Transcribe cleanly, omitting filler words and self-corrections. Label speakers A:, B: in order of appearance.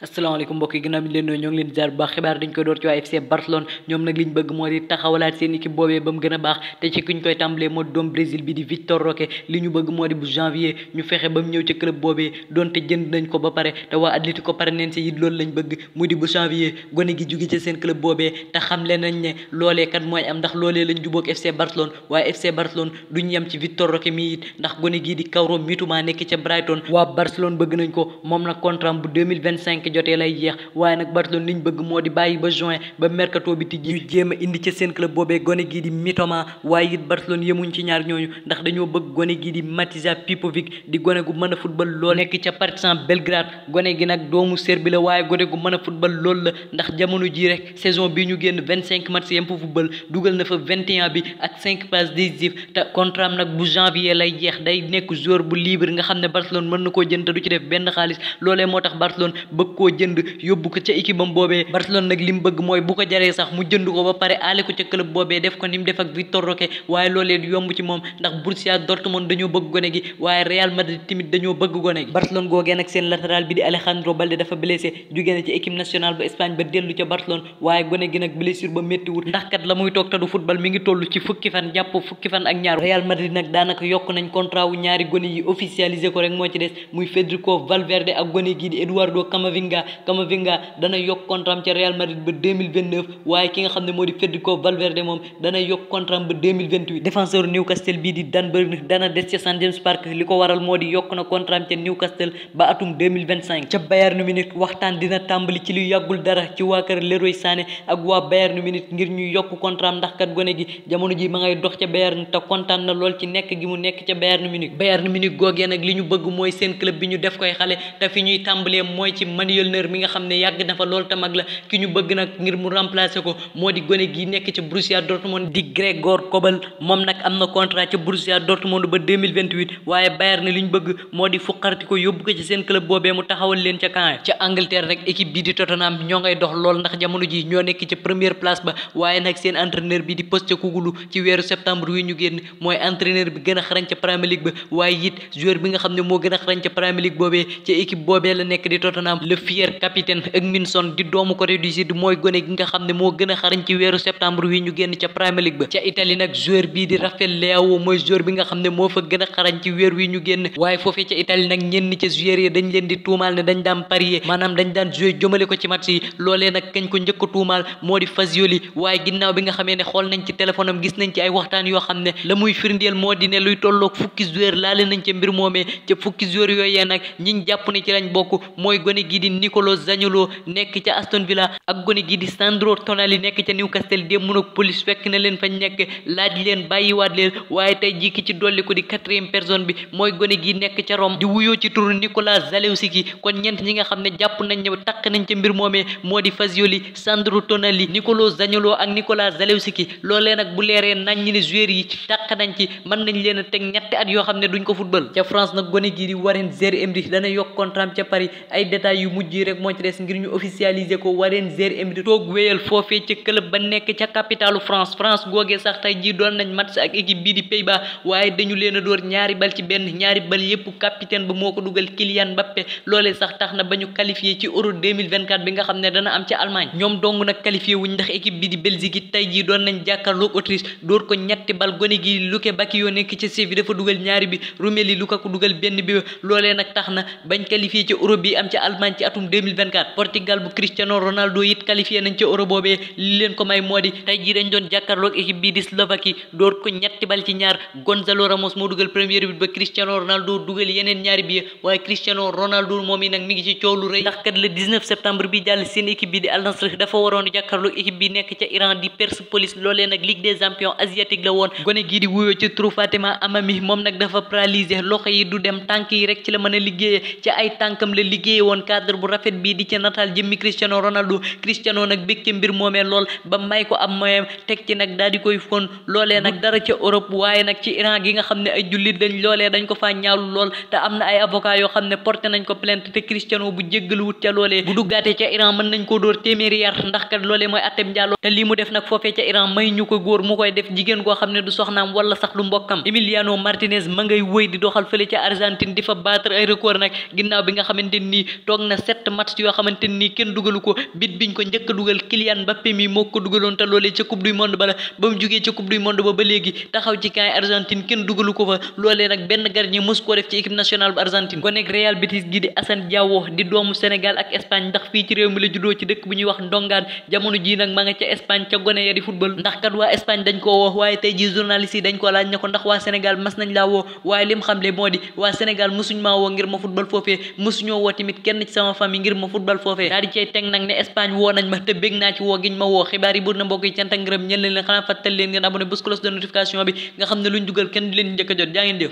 A: asalaamaaleykum mbokk yi ginnaaw bi ñu leen doon ñoo ngi leen di jaar bu baax xibaar dañ koy door ci waa FC Barcelone ñoom nag liñ bëgg moo di taxawalaat seen équipe boobee ba mu gën a baax te ci kuñ koy tàmbalee moo di doom Brésil bi di Victor Roque li ñu bëgg moo di bu janvier ñu fexe ba mu ñëw ci club boobee donte jënd nañ ko ba pare te waa Atlético Paranaense it loolu lañ bëgg mu di bu janvier gone gi jóge ci seen club boobee te xamle nañ ne loolee kat mooy am ndax loolee lañ jubóog FC Barcelone waaye FC Barcelone duñ yem ci Victor Roque mi it ndax gone gii di Kaoru Mitoma nekk ca Brighton waa Barcelone bëgg nañ ko moom nag contrat bu 2025 jotee lay jeex waaye nag Barcelone liñ bëgg moo di bàyyi ba juin ba mercato bi tijji ñu jéem a indi ca seen club boobee gone gii di Mitoma waaye it Barcelone yemuñ ci ñaar ñooñu ndax dañoo bëgg gone gii di Matija Pipovic di gone gu mën a football lool nekk ca Partizan Belgrade gone gi nag doomu Serbi la waaye gone gu mën a football lool la ndax jamono ji rek saison bi ñu génn 25 matchs yem fa football dugal na fa 21 bi ak 5 passes décisives te contrat am nag bu janvier lay jeex day nekk joueur bu libre nga xam ne Barcelone mën na koo jënd te du ci def benn xaalis loolee moo tax Barcelone bëgg koo jënd yóbbu ko ca équipe am boobee Barcelone nag li mu bëgg mooy bu ko jaree sax mu jënd ko ba pare aale ko ca club boobee def ko ni mu def ak Victor Roque waaye loolee du yomb ci moom ndax Borussia Dortmund dañoo bëgg gone gi waaye Real Madrid tamit dañoo bëgg gone gi Barcelone googee nag seen latéral bi di Alejandro Balde dafa blessé jóge na ci équipe nationale ba Espagne ba dellu ca Barcelone waaye gone gi nag blessure ba métti wut ndax kat la muy toog te du football mi ngi toll ci fukki fan jàpp fukki fan ak ñaar Real Madrid nag daanaka yokk nañ contrat wu ñaari gone yi officialisé ko rek moo ci des muy Federico Valverde ak gone gii di Eduardo Camavinga dana yokk contrat am ca Real Madrid ba 2029 waaye ki nga xam ne moo di Federico Valverde moom dana yokk contrat am ba 2028 défenseur Newcastle bii di Dan Burn dana des ca St James Park li ko waral moo di yokk na contrat am ca Newcastle ba atum 2025 ca Bayern Munich waxtaan dina tàmbali ci lu yàggul dara ci waa kër Leroy Sané ak waa Bayern Munich ngir ñu yokk contrat am ndax kat gone gi jamono ji ma ngay dox ca Bayern te kontaan na lool ci nekk gi mu nekk ca Bayern Munich googee nag li ñu bëgg mooy seen club bi ñu def koy xale te fi ñuy tàmbalee mooy ci Manuel Neuer mi nga xam ne yàgg na fa lool te mag la ki ñu bëgg nag ngir mu remplacer ko moo di gone gi nekk ca Borussia Dortmund di Gregor Kobel moom nag am na contrat ca Borussia Dortmund ba 2028 waaye Bayern li ñu bëgg moo di fuqarti ko yóbbu ko ci seen club boobee mu taxawal leen ca camp ca Angleterre rek équipe bi di Tottenham ñoo ngay dox lool ndax jamono ji ñoo nekk ca première place ba waaye nag seen entraîneur bi di Postecoglou ci weeru septembre wi ñu génn mooy entraîneur bi gën a xarañ ca Premier League ba waaye it joueur bi nga xam ne moo gën a xarañ ca Premier League boobee ca équipe boobee la nekk di Tottenham le fier capitaine Hugminson di doomu Corée du Sud mooy gone gi nga xam ne moo gën a xarañ ci weeru septembre wi ñu génn ca Premier League ba ca Italie nag joueur bii di Rafael Leao mooy joueur bi nga xam ne moo fa gën a xarañ ci weer wi ñu génn waaye foofee ca Italie nag ñenn ca joueurs yi dañ leen di tuumaal ne dañ daan parier maanaam dañ daan jouer jëmale ko ci match yi loolee nag kañ ko njëkk a tuumaal moo di Fagioli waaye ginnaaw bi nga xamee ne xool nañ ci téléphone am gis nañ ci ay waxtaan yoo xam ne la muy firndeel moo di ne luy tolloog fukki joueur laale nañ ca mbir moomee ca fukki joueur yooyee nag ñiñ jàpp ne ci lañ bokk mooy gone gii di Nicolo Zaniolo nekk ca Aston Villa ak gone gii di Sandro Tonali nekk ca Newcastle démb nag police fekk na leen fañ nekk laaj leen bàyyiwaat leen waaye tey jii ki ci dolli ko di quatrième personne bi mooy gone gi nekk ca Rome di wuyoo ci turu Nicolas Zalewski kon ñeent ñi nga xam ne jàpp nañ ne takk nañ ca mbir moomee moo di Fagioli Sandro Tonali Nicolo Zaniolo ak Nicolas Zalewski loolee nag bu leeree nañ ñi ne joueurs yi takk nañ ci mën nañ leen a teg ñetti at yoo xam ne duñ ko football ca France nag gone gii di Warren Zaïre-Emery dana yokk contrat ca Paris ay détails yu mujj yi rek moo ci des ngir ñu officialiser ko Warren Zaïre-Emery toog wéyal foofee ca club ba nekk ca capitalu France googee sax tey jii doon nañ match ak équipe bii di Pays-Bas waaye dañu leen a door ñaari bal ci benn ñaari bal yépp capitaine ba moo ko dugal Kylian Mbappé loolee sax tax na ba ñu qualifié ci Euro 2024 bi nga xam ne dana am ca Allemagne ñoom dong nag qualifié wuñ ndax équipe bi di Belgique yi tey jii doon nañ jàkkaarloog Autriche door ko ñetti bal gone gi Luke Bacchio nekk ca Séville dafa dugal ñaari bi Romelu Lukaku dugal benn bi loolee nag tax na bañ qualifié ci Euro bi am ca Allemagne ci atum 2024 Portugal bu Cristiano Ronaldo it qualifié nañ ca Euro boobee li leen ko may moo di tey jii dañ doon jàkkaarloog équipe bii di Slovaquie door ko ñetti bal ci ñaar Gonzalo Ramos moo dugal premier but ba Cristiano Ronaldo dugal yeneen ñaari bi waaye Cristiano Ronaldo moom yi nag mi ngi ci coow lu rëy ndax kat le 19 septembre bi jàll seen équipe bi di Al Nassr dafa waroon jàkkaarloog équipe bi nekk ca Iran di Persepolis loolee nag Ligue des champions asiatique la woon gone gii di wuyoo ci turu Fatima Amami moom nag dafa paralysé loxo yi du dem tànk yi rek ci la mën a liggéeyee ci ay tànkam la liggéeye woon cadre bu rafet bii di ca nataal jëmmi Cristiano Ronaldo Cristiano nag bég ca mbir moomee lool ba may ko am moyen teg ci nag daal di koy fon loolee nag dara ca Europe waaye nag ci Iran gi nga xam ne ay jullit lañ loolee dañ ko faa ñaawlu lool te am na ay avocat yoo xam ne porté nañ ko plainte te Cristiano bu jéggalu wut ca loolee bu duggaatee ca Iran mën nañ koo dóor téeméeri yar ndax kat loolee mooy atteb njaaloo te lii mu def nag foofee ca Iran may ñu ko góor mu koy def jigéen goo xam ne du soxnaam wala sax du mbokkam Emiliano Martinez ma ngay wëy di doxal fële ca Argentine di fa battre ay record nag ginnaaw bi nga xamante nii toog na 7 match yoo xamante ni kenn dugalu ko bit biñ ko njëkk a dugal Kylian Mbappé mi moo ko dugaloon te loolee ca coupe du monde ba la ba mu jugee ca coupe du monde ba léegi taxaw ci camp Argentine kenn dugalu ko fa loolee nag benn gardien mos ko def ci équipe nationale bu Argentine ko nekk Real Betis gi di Assane Diao di doomu Sénégal ak Espagne ndax fii ci réew mi la juddoo ci dëkk bu ñuy wax Ndongaan jamono ji nag ma nga ca Espagne ca gone ya di football ndax kat waa Espagne dañ koo woo waaye tey ji journaliste yi dañ ko laaj ne ko ndax waa Sénégal mas nañ laa woo waaye lim xamle moo di waa Sénégal musuñ maa woo ngir ma football foofee musuñoo woo tamit kenn ci sama famille ngir ma football foofee daal di cay teg nag ne Espagne woo nañ ma te bég naa ci woo giñ ma woo xibaar yi buur na mbokk yi cant ak ngërëm ñeen leen xanaa fàttal leen ngeen abonné bés cloche de notification bi nga xam ne luñ dugal kenn di leen njëkk a jot jaa ngeen jëf